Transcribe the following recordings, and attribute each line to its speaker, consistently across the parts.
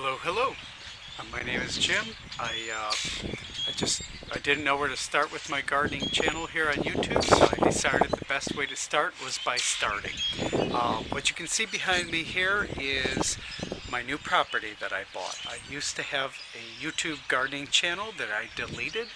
Speaker 1: Hello. My name is Jim. I didn't know where to start with my gardening channel here on YouTube, so I decided the best way to start was by starting. What you can see behind me here is my new property that I bought. I used to have a YouTube gardening channel that I deleted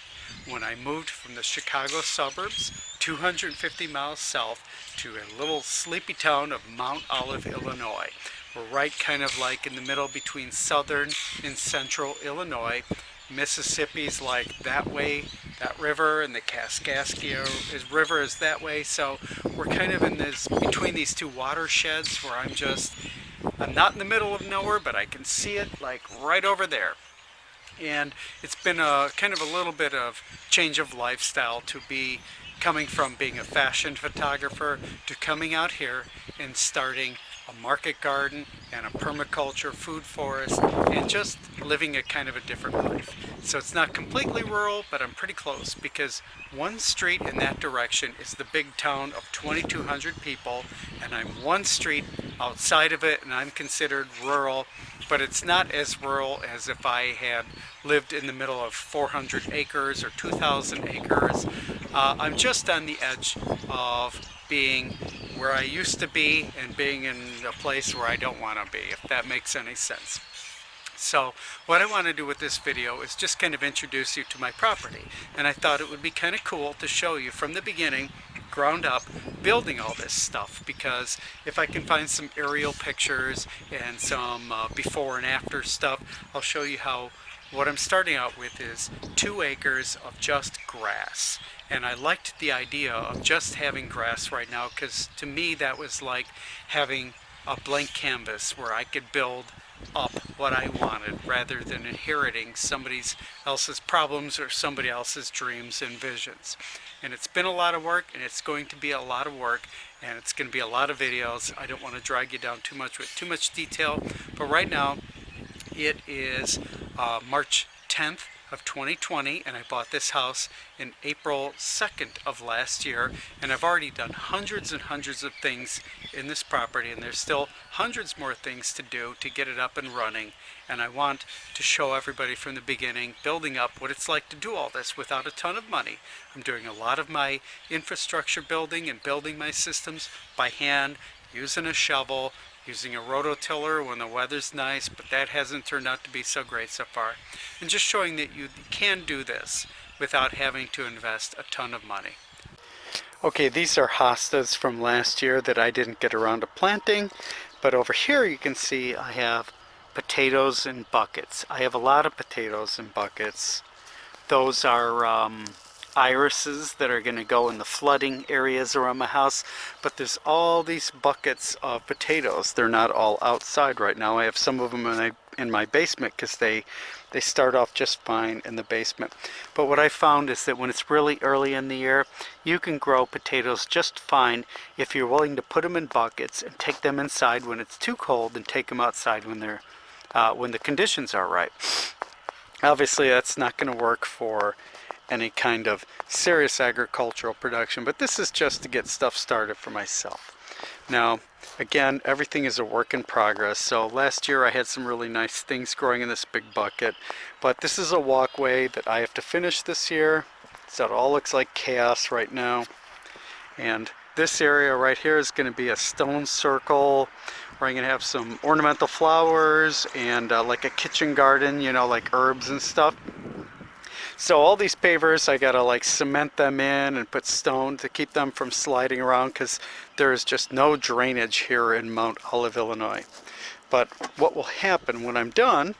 Speaker 1: when I moved from the Chicago suburbs 250 miles south to a little sleepy town of Mount Olive, Illinois. We're right kind of like in the middle between southern and central Illinois. Mississippi's like that way, that river, and the Kaskaskia River is that way. So we're kind of in this between these two watersheds where I'm not in the middle of nowhere, but I can see it like right over there. And it's been a kind of a little bit of change of lifestyle to be coming from being a fashion photographer to coming out here and starting a market garden and a permaculture food forest and just living a kind of a different life. So it's not completely rural, but I'm pretty close because one street in that direction is the big town of 2,200 people, and I'm one street outside of it, and I'm considered rural, but it's not as rural as if I had lived in the middle of 400 acres or 2,000 acres. I'm just on the edge of being where I used to be and being in a place where I don't want to be, if that makes any sense. So what I want to do with this video is just kind of introduce you to my property, and I thought it would be kind of cool to show you from the beginning, ground up, building all this stuff, because if I can find some aerial pictures and some before and after stuff, I'll show you how what I'm starting out with is 2 acres of just grass. And I liked the idea of just having grass right now because to me that was like having a blank canvas where I could build up what I wanted rather than inheriting somebody else's problems or somebody else's dreams and visions. And it's been a lot of work, and it's going to be a lot of work, and it's going to be a lot of videos. I don't want to drag you down too much with too much detail, but right now it is March 10th of 2020, and I bought this house in April 2nd of last year, and I've already done hundreds and hundreds of things in this property, and there's still hundreds more things to do to get it up and running. And I want to show everybody from the beginning, building up what it's like to do all this without a ton of money. I'm doing a lot of my infrastructure building and building my systems by hand, using a shovel, using a rototiller when the weather's nice, but that hasn't turned out to be so great so far. And just showing that you can do this without having to invest a ton of money. Okay, these are hostas from last year that I didn't get around to planting, but over here you can see I have potatoes in buckets. I have a lot of potatoes in buckets. Those are irises that are going to go in the flooding areas around my house, but there's all these buckets of potatoes. They're not all outside right now. I have some of them in my basement because they start off just fine in the basement. But what I found is that when it's really early in the year, you can grow potatoes just fine if you're willing to put them in buckets and take them inside when it's too cold and take them outside when the conditions are right. Obviously that's not going to work for any kind of serious agricultural production, but this is just to get stuff started for myself. Now, again, everything is a work in progress. So last year I had some really nice things growing in this big bucket, but this is a walkway that I have to finish this year. So it all looks like chaos right now. And this area right here is going to be a stone circle where I'm going to have some ornamental flowers and like a kitchen garden, you know, like herbs and stuff. So all these pavers, I gotta like cement them in and put stone to keep them from sliding around because there is just no drainage here in Mount Olive, Illinois. But what will happen when I'm done,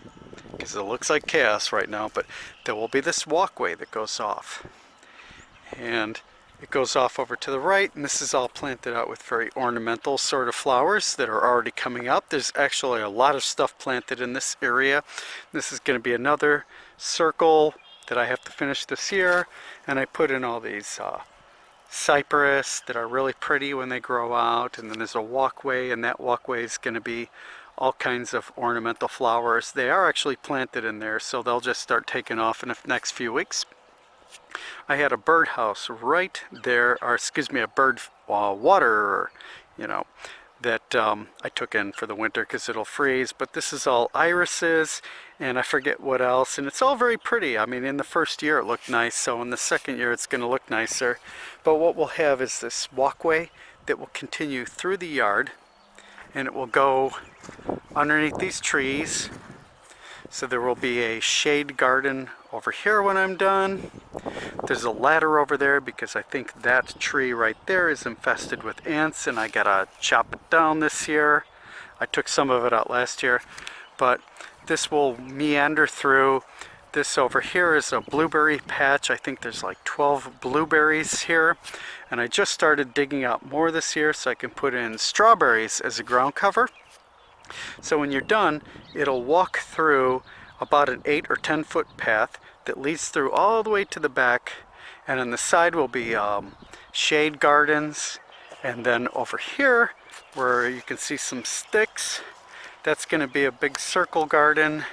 Speaker 1: because it looks like chaos right now, but there will be this walkway that goes off. And it goes off over to the right, and this is all planted out with very ornamental sort of flowers that are already coming up. There's actually a lot of stuff planted in this area. This is going to be another circle that I have to finish this year, and I put in all these cypress that are really pretty when they grow out, and then there's a walkway, and that walkway is going to be all kinds of ornamental flowers. They are actually planted in there, so they'll just start taking off in the next few weeks. I had a birdhouse right there, or excuse me, a bird water, you know, that I took in for the winter because it'll freeze. But this is all irises, and I forget what else, and it's all very pretty. I mean, in the first year it looked nice, so in the second year it's going to look nicer. But what we'll have is this walkway that will continue through the yard, and it will go underneath these trees. So there will be a shade garden over here when I'm done. There's a ladder over there because I think that tree right there is infested with ants, and I gotta chop it down this year. I took some of it out last year, but this will meander through. This over here is a blueberry patch. I think there's like 12 blueberries here, and I just started digging out more this year so I can put in strawberries as a ground cover. So when you're done, it'll walk through about an 8 or 10 foot path that leads through all the way to the back, and on the side will be shade gardens. And then over here where you can see some sticks, that's going to be a big circle garden.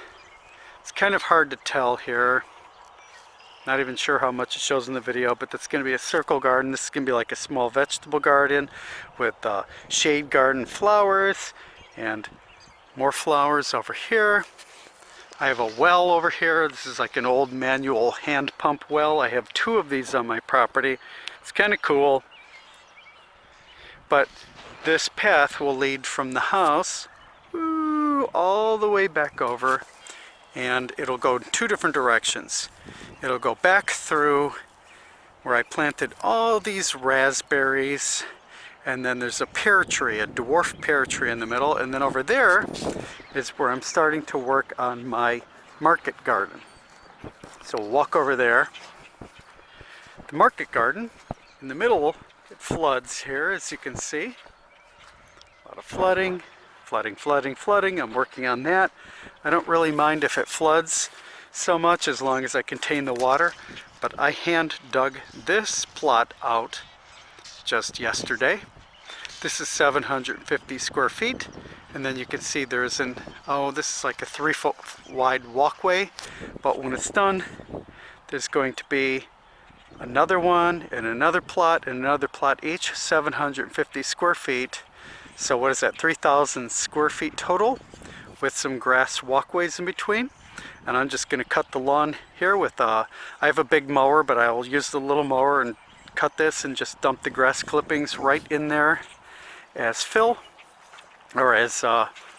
Speaker 1: It's kind of hard to tell here, not even sure how much it shows in the video, but that's going to be a circle garden. This is going to be like a small vegetable garden with shade garden flowers and more flowers over here. I have a well over here. This is like an old manual hand pump well. I have 2 of these on my property. It's kind of cool. But this path will lead from the house all the way back over, and it'll go in 2 different directions. It'll go back through where I planted all these raspberries, and then there's a pear tree, a dwarf pear tree in the middle, and then over there is where I'm starting to work on my market garden. So we'll walk over there. The market garden, in the middle, it floods here, as you can see. A lot of flooding, flooding, flooding, flooding. I'm working on that. I don't really mind if it floods so much as long as I contain the water, but I hand dug this plot out just yesterday. This is 750 square feet, and then you can see there's this is like a 3 foot wide walkway, but when it's done, there's going to be another one and another plot and another plot, each 750 square feet. So what is that, 3,000 square feet total, with some grass walkways in between. And I'm just going to cut the lawn here with I have a big mower, but I'll use the little mower and cut this and just dump the grass clippings right in there as fill, or as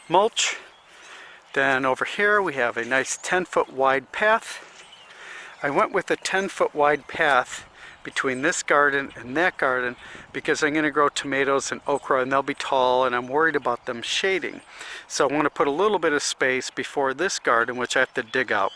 Speaker 1: mulch. Then over here we have a nice 10 foot wide path. I went with a 10 foot wide path between this garden and that garden because I'm going to grow tomatoes and okra, and they'll be tall, and I'm worried about them shading. So I want to put a little bit of space before this garden, which I have to dig out.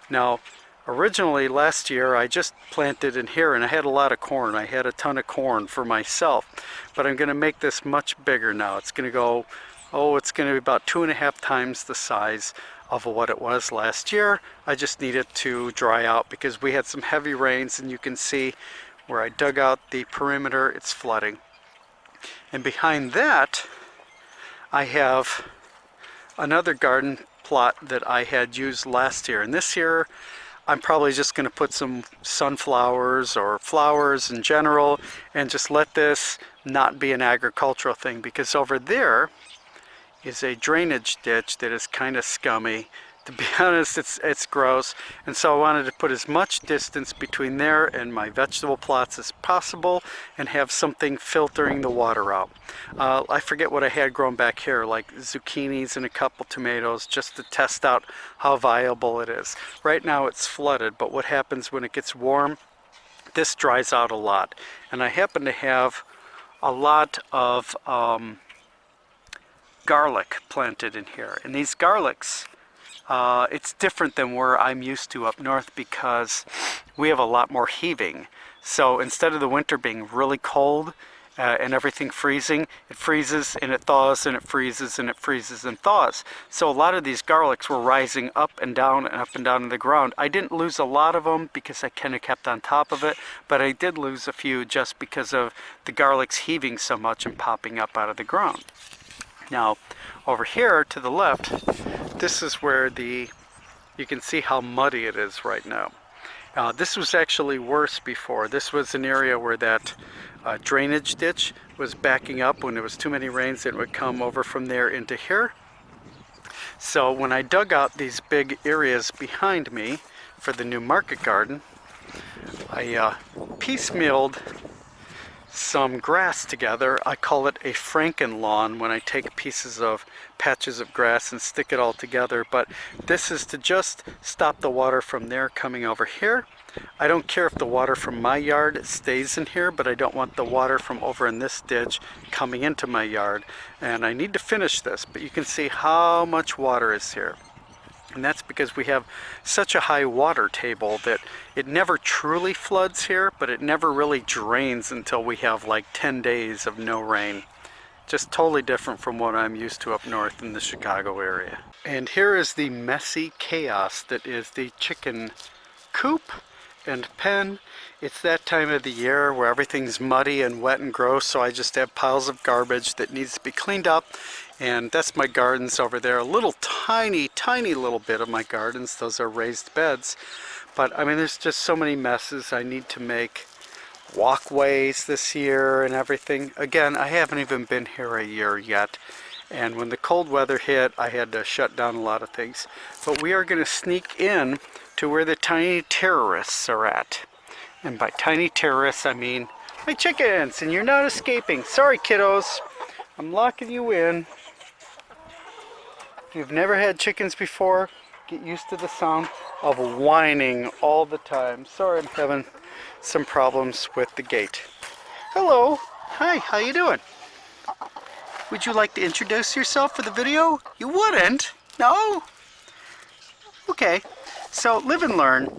Speaker 1: Now, originally last year I just planted in here, and I had a lot of corn. I had a ton of corn for myself, but I'm going to make this much bigger now. It's going to go, it's going to be about 2.5 times the size of what it was last year. I just need it to dry out because we had some heavy rains, and you can see where I dug out the perimeter, it's flooding. And behind that I have another garden plot that I had used last year, and this year I'm probably just going to put some sunflowers or flowers in general and just let this not be an agricultural thing, because over there is a drainage ditch that is kind of scummy. To be honest, it's gross, and so I wanted to put as much distance between there and my vegetable plots as possible and have something filtering the water out. I forget what I had grown back here, like zucchinis and a couple tomatoes, just to test out how viable it is. Right now it's flooded, but what happens when it gets warm, this dries out a lot. And I happen to have a lot of garlic planted in here, and these garlics, it's different than where I'm used to up north because we have a lot more heaving. So instead of the winter being really cold and everything freezing, it freezes and it thaws and it freezes and it freezes and thaws. So a lot of these garlics were rising up and down and up and down in the ground. I didn't lose a lot of them because I kind of kept on top of it, but I did lose a few just because of the garlics heaving so much and popping up out of the ground. Now, over here to the left, this is where you can see how muddy it is right now. This was actually worse before. This was an area where that drainage ditch was backing up. When there was too many rains, it would come over from there into here. So when I dug out these big areas behind me for the new market garden, I piecemealed some grass together. I call it a Franken-lawn when I take pieces of patches of grass and stick it all together, but this is to just stop the water from there coming over here. I don't care if the water from my yard stays in here, but I don't want the water from over in this ditch coming into my yard, and I need to finish this, but you can see how much water is here. And that's because we have such a high water table that it never truly floods here, but it never really drains until we have like 10 days of no rain. Just totally different from what I'm used to up north in the Chicago area. And here is the messy chaos that is the chicken coop and pen. It's that time of the year where everything's muddy and wet and gross, so I just have piles of garbage that needs to be cleaned up. And that's my gardens over there. A little tiny little bit of my gardens. Those are raised beds. But I mean, there's just so many messes. I need to make walkways this year and everything. Again, I haven't even been here a year yet. And when the cold weather hit, I had to shut down a lot of things. But we are going to sneak in to where the tiny terrorists are at. And by tiny terrorists, I mean my chickens, and you're not escaping. Sorry, kiddos. I'm locking you in. If you've never had chickens before, get used to the sound of whining all the time. Sorry, I'm having some problems with the gate. Hello. Hi, how you doing? Would you like to introduce yourself for the video? You wouldn't? No? Okay. So, live and learn.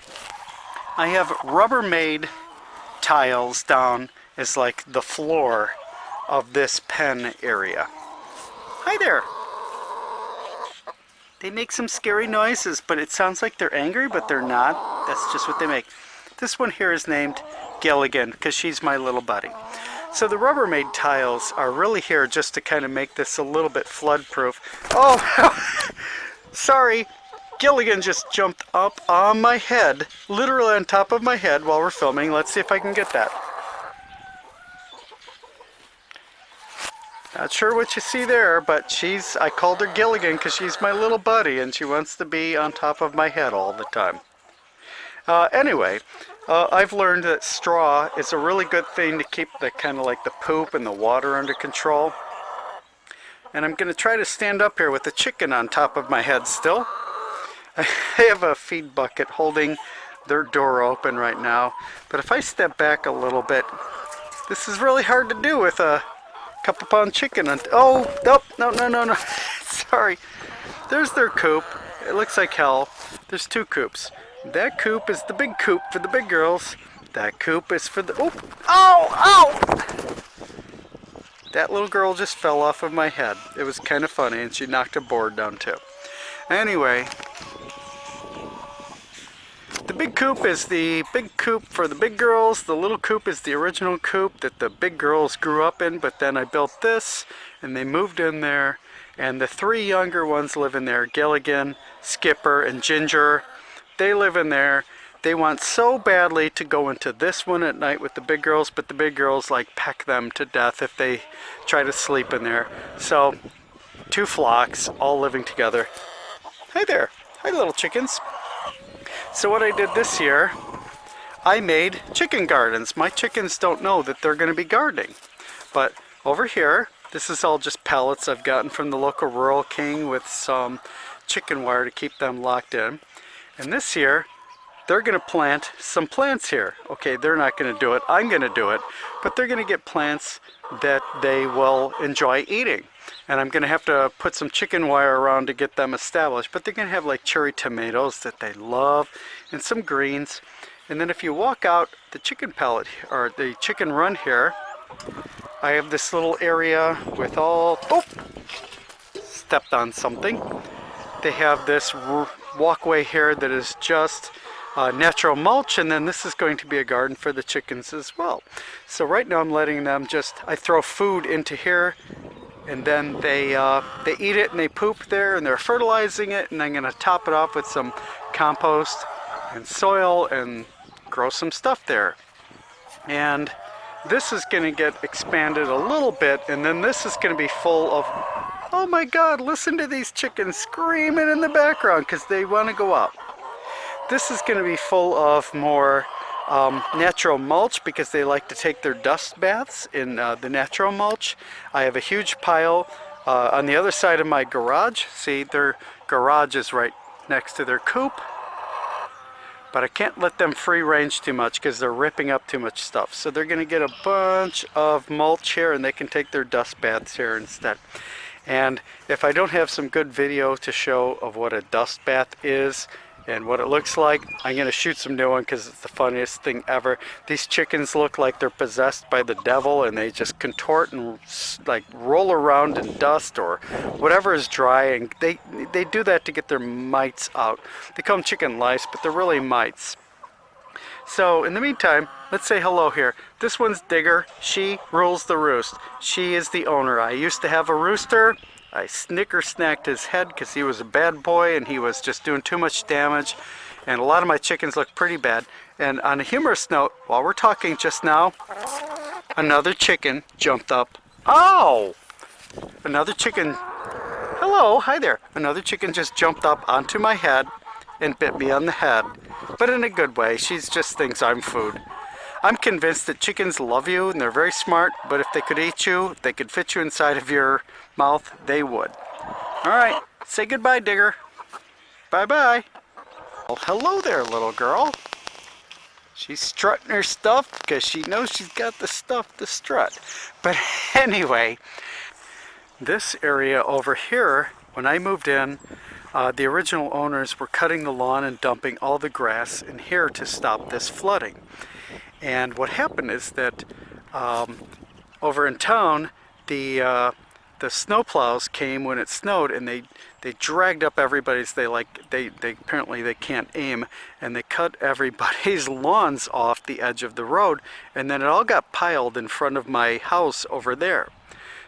Speaker 1: I have Rubbermaid tiles down as like the floor of this pen area. Hi there. They make some scary noises, but it sounds like they're angry, but they're not. That's just what they make. This one here is named Gilligan because she's my little buddy. So the Rubbermaid tiles are really here just to kind of make this a little bit flood proof. Oh, sorry. Gilligan just jumped up on my head, literally on top of my head while we're filming. Let's see if I can get that. Not sure what you see there, but I called her Gilligan because she's my little buddy and she wants to be on top of my head all the time. Anyway, I've learned that straw is a really good thing to keep the kind of like the poop and the water under control. And I'm going to try to stand up here with the chicken on top of my head still. I have a feed bucket holding their door open right now, but if I step back a little bit, this is really hard to do with a couple pound chicken on. Oh, nope, no. Sorry. There's their coop. It looks like hell. There's two coops. That coop is the big coop for the big girls. That coop is for the. Oh! Ow! That little girl just fell off of my head. It was kind of funny, and she knocked a board down too. Anyway. The big coop is the big coop for the big girls. The little coop is the original coop that the big girls grew up in, but then I built this and they moved in there, and the three younger ones live in there. Gilligan, Skipper, and Ginger. They live in there. They want so badly to go into this one at night with the big girls, but the big girls like peck them to death if they try to sleep in there. So, two flocks all living together. Hi there. Hi, little chickens. So what I did this year, I made chicken gardens. My chickens don't know that they're going to be gardening. But over here, this is all just pellets I've gotten from the local Rural King with some chicken wire to keep them locked in. And this year, they're going to plant some plants here. Okay, they're not going to do it. I'm going to do it. But they're going to get plants that they will enjoy eating. And I'm going to have to put some chicken wire around to get them established. But they're going to have like cherry tomatoes that they love and some greens. And then if you walk out the chicken pellet or the chicken run here, I have this little area with all... Oh! Stepped on something. They have this walkway here that is just natural mulch, and then this is going to be a garden for the chickens as well. So right now I'm letting them I throw food into here, and then they eat it and they poop there and they're fertilizing it, and I'm going to top it off with some compost and soil and grow some stuff there. And this is going to get expanded a little bit, and then this is going to be full of, oh my God, listen to these chickens screaming in the background because they want to go up. This is going to be full of more natural mulch because they like to take their dust baths in the natural mulch. I have a huge pile on the other side of my garage. See, their garage is right next to their coop. But I can't let them free range too much because they're ripping up too much stuff. So they're going to get a bunch of mulch here, and they can take their dust baths here instead. And if I don't have some good video to show of what a dust bath is and what it looks like, I'm going to shoot some new one because it's the funniest thing ever. These chickens look like they're possessed by the devil, and they just contort and like roll around in dust or whatever is dry, and they do that to get their mites out. They call them chicken lice, but they're really mites. So in the meantime, let's say hello here. This one's Digger. She rules the roost. She is the owner. I used to have a rooster. I snicker-snacked his head because he was a bad boy and he was just doing too much damage. And a lot of my chickens look pretty bad. And on a humorous note, while we're talking just now, another chicken jumped up. Oh! Another chicken. Hello, hi there. Another chicken just jumped up onto my head and bit me on the head. But in a good way. She just thinks I'm food. I'm convinced that chickens love you and they're very smart, but if they could eat you, if they could fit you inside of your mouth, they would. All right, say goodbye, Digger. Bye-bye. Well, hello there, little girl. She's strutting her stuff because she knows she's got the stuff to strut. But anyway, this area over here, when I moved in, the original owners were cutting the lawn and dumping all the grass in here to stop this flooding. And what happened is that over in town, the snowplows came when it snowed, and they dragged up everybody's. They apparently they can't aim, and they cut everybody's lawns off the edge of the road, and then it all got piled in front of my house over there.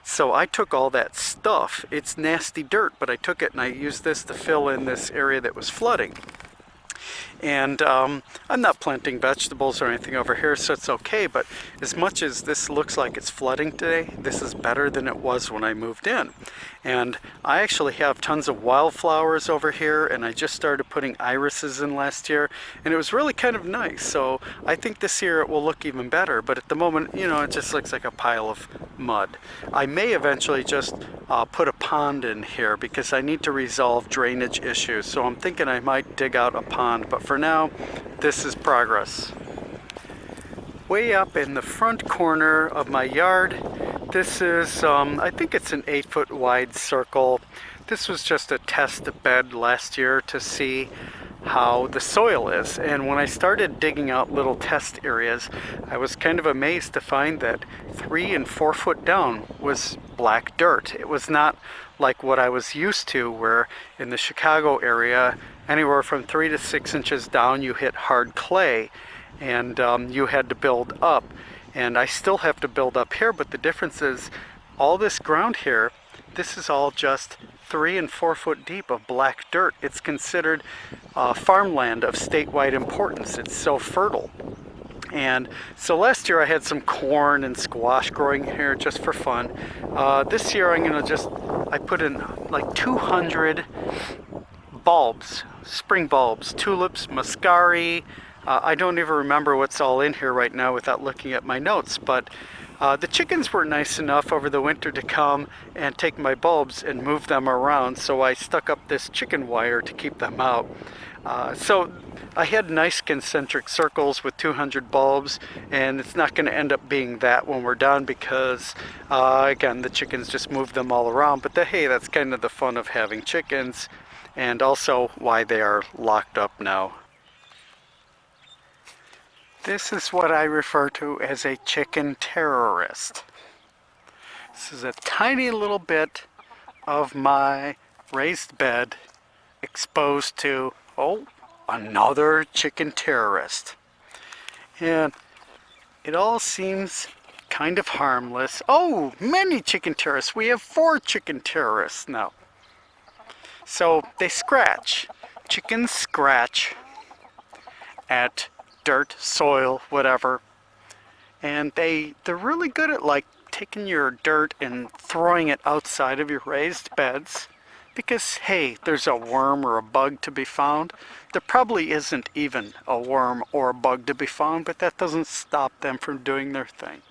Speaker 1: So I took all that stuff. It's nasty dirt, but I took it and I used this to fill in this area that was flooding. And I'm not planting vegetables or anything over here, so it's okay, but as much as this looks like it's flooding today, this is better than it was when I moved in. And I actually have tons of wildflowers over here, and I just started putting irises in last year, and it was really kind of nice. So I think this year it will look even better, but at the moment, you know, it just looks like a pile of mud. I may eventually just put a pond in here because I need to resolve drainage issues, so I'm thinking I might dig out a pond, but for now, this is progress. Way up in the front corner of my yard, this is, I think it's an 8-foot wide circle. This was just a test bed last year to see how the soil is. And when I started digging out little test areas, I was kind of amazed to find that 3 and 4 foot down was black dirt. It was not like what I was used to, where in the Chicago area, anywhere from 3 to 6 inches down, you hit hard clay, and you had to build up. And I still have to build up here, but the difference is all this ground here, this is all just 3 and 4 foot deep of black dirt. It's considered farmland of statewide importance. It's so fertile. And so last year I had some corn and squash growing here just for fun. This year I'm gonna I put in like 200 bulbs, spring bulbs, tulips, muscari. I don't even remember what's all in here right now without looking at my notes, but the chickens were nice enough over the winter to come and take my bulbs and move them around, so I stuck up this chicken wire to keep them out. So I had nice concentric circles with 200 bulbs, and it's not going to end up being that when we're done because, again, the chickens just move them all around. But hey, that's kind of the fun of having chickens, and also why they are locked up now. This is what I refer to as a chicken terrorist. This is a tiny little bit of my raised bed exposed to, oh, another chicken terrorist. And it all seems kind of harmless. Oh, many chicken terrorists. We have 4 chicken terrorists now. So they scratch. Chickens scratch at dirt, soil, whatever. And they're really good at like taking your dirt and throwing it outside of your raised beds. Because, hey, there's a worm or a bug to be found. There probably isn't even a worm or a bug to be found, but that doesn't stop them from doing their thing.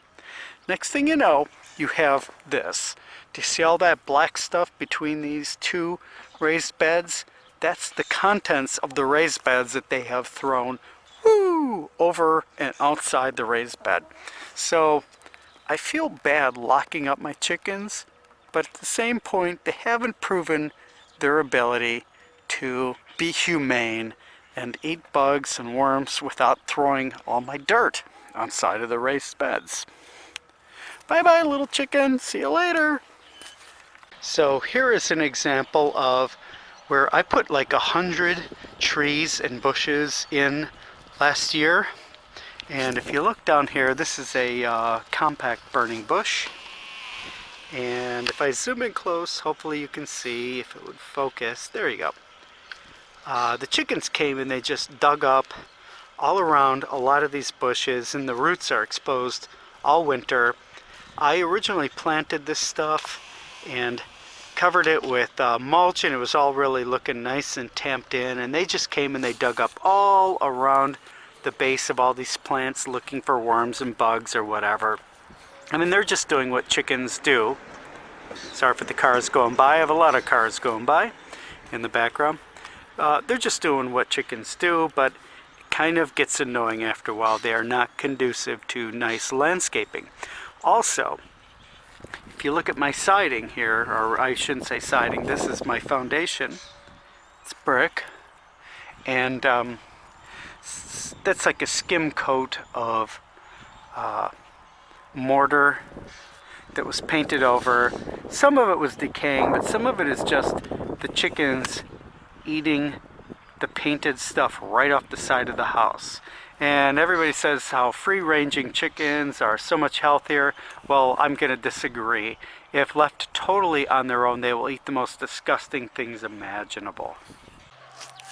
Speaker 1: Next thing you know, you have this. Do you see all that black stuff between these two raised beds? That's the contents of the raised beds that they have thrown over and outside the raised bed. So I feel bad locking up my chickens, but at the same point, they haven't proven their ability to be humane and eat bugs and worms without throwing all my dirt outside of the raised beds. Bye-bye, little chicken. See you later. So here is an example of where I put like 100 trees and bushes in last year. And if you look down here, this is a compact burning bush. And if I zoom in close, hopefully you can see if it would focus. There you go. The chickens came and they just dug up all around a lot of these bushes, and the roots are exposed all winter. I originally planted this stuff and covered it with mulch, and it was all really looking nice and tamped in, and they just came and they dug up all around the base of all these plants looking for worms and bugs or whatever. I mean, they're just doing what chickens do. Sorry for the cars going by. I have a lot of cars going by in the background. They're just doing what chickens do, but it kind of gets annoying after a while. They are not conducive to nice landscaping. Also, if you look at my siding here, or I shouldn't say siding, this is my foundation. It's brick. And that's like a skim coat of mortar that was painted over. Some of it was decaying, but some of it is just the chickens eating the painted stuff right off the side of the house. And everybody says how free-ranging chickens are so much healthier. Well, I'm going to disagree. If left totally on their own, they will eat the most disgusting things imaginable.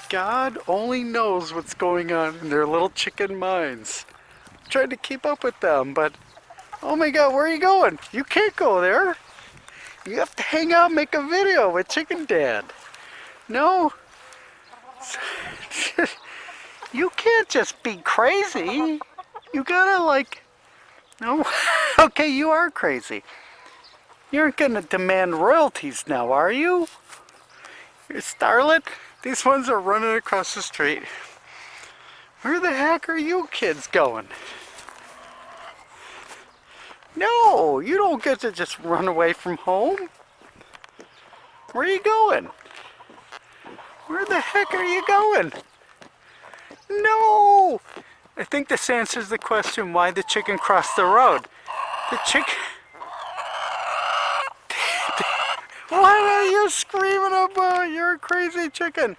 Speaker 1: God only knows what's going on in their little chicken minds. I'm trying to keep up with them, but oh my God, where are you going? You can't go there. You have to hang out and make a video with Chicken Dad. No. You can't just be crazy. You gotta like, no. Okay, you are crazy. You aren't gonna demand royalties now, are you? You starlet? These ones are running across the street. Where the heck are you kids going? No, you don't get to just run away from home. Where are you going? Where the heck are you going? No! I think this answers the question why the chicken crossed the road. The chicken... What are you screaming about? You're a crazy chicken.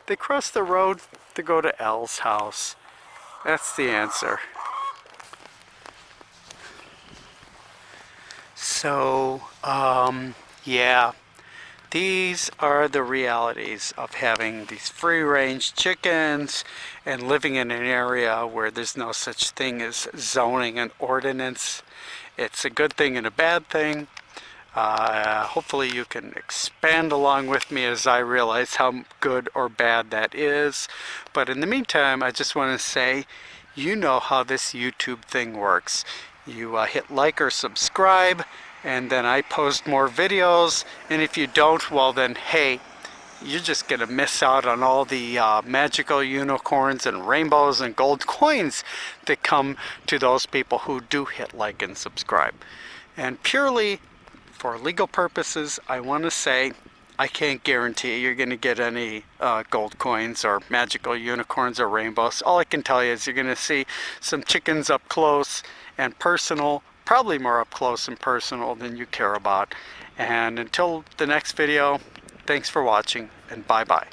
Speaker 1: They crossed the road to go to Elle's house. That's the answer. So, yeah. These are the realities of having these free-range chickens and living in an area where there's no such thing as zoning and ordinance. It's a good thing and a bad thing. Hopefully you can expand along with me as I realize how good or bad that is. But in the meantime, I just want to say, you know how this YouTube thing works. You hit like or subscribe, and then I post more videos, and if you don't, well then, hey, you're just gonna miss out on all the magical unicorns and rainbows and gold coins that come to those people who do hit like and subscribe. And purely for legal purposes, I want to say I can't guarantee you're going to get any gold coins or magical unicorns or rainbows. All I can tell you is you're going to see some chickens up close and personal, probably more up close and personal than you care about. And until the next video, thanks for watching, and bye-bye.